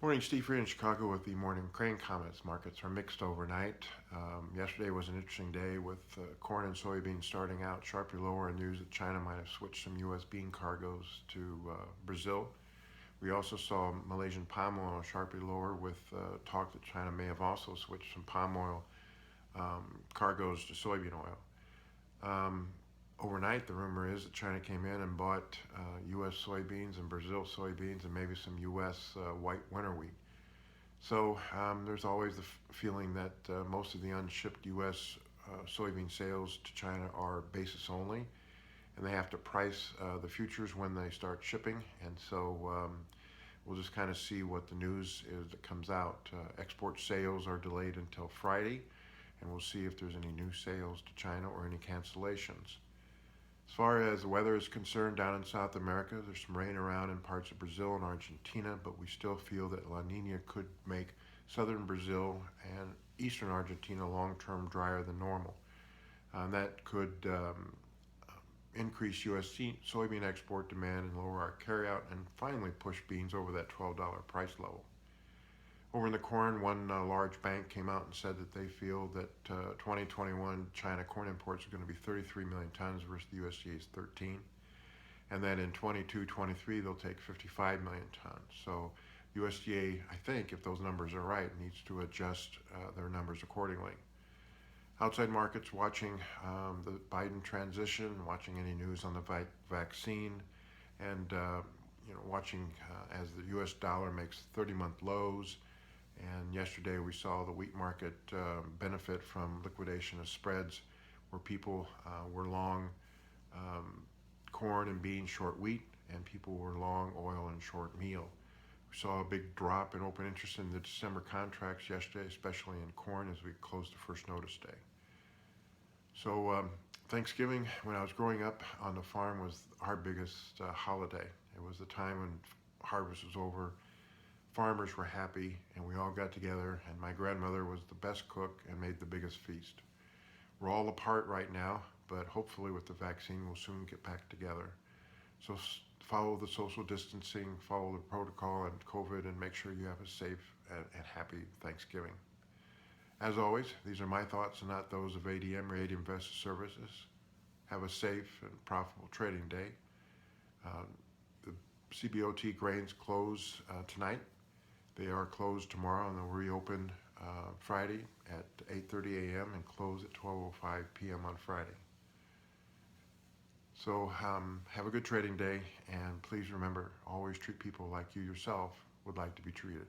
Morning, Steve here in Chicago with the morning crane comments. Markets are mixed overnight. Yesterday was an interesting day with corn and soybeans starting out sharply lower and news that China might have switched some U.S. bean cargoes to Brazil. We also saw Malaysian palm oil sharply lower with talk that China may have also switched some palm oil cargoes to soybean oil. Overnight, the rumor is that China came in and bought U.S. soybeans and Brazil soybeans and maybe some U.S. White winter wheat. So there's always the feeling that most of the unshipped U.S. Soybean sales to China are basis only, and they have to price the futures when they start shipping. And so we'll just kind of see what the news is that comes out. Export sales are delayed until Friday, and we'll see if there's any new sales to China or any cancellations. As far as the weather is concerned down in South America, there's some rain around in parts of Brazil and Argentina, but we still feel that La Nina could make southern Brazil and eastern Argentina long-term drier than normal. That could increase U.S. soybean export demand and lower our carryout and finally push beans over that $12 price level. Over in the corn, one large bank came out and said that they feel that 2021 China corn imports are going to be 33 million tons versus the USDA's 13. And then in 22-23, they'll take 55 million tons. So USDA, I think, if those numbers are right, needs to adjust their numbers accordingly. Outside markets watching the Biden transition, watching any news on the vaccine, and watching as the U.S. dollar makes 30-month lows. And yesterday we saw the wheat market benefit from liquidation of spreads where people were long corn and beans, short wheat, and people were long oil and short meal. We saw a big drop in open interest in the December contracts yesterday, especially in corn as we closed the first notice day. So Thanksgiving, when I was growing up on the farm, was our biggest holiday. It was the time when harvest was over. Farmers were happy, and we all got together, and my grandmother was the best cook and made the biggest feast. We're all apart right now, but hopefully with the vaccine we'll soon get back together. So follow the social distancing, follow the protocol and COVID, and make sure you have a safe and happy Thanksgiving. As always, these are my thoughts and not those of ADM or ADM Investor Services. Have a safe and profitable trading day. The CBOT grains close tonight. They are closed tomorrow, and they'll reopen Friday at 8:30 a.m. and close at 12:05 p.m. on Friday. So have a good trading day, and please remember, always treat people like you yourself would like to be treated.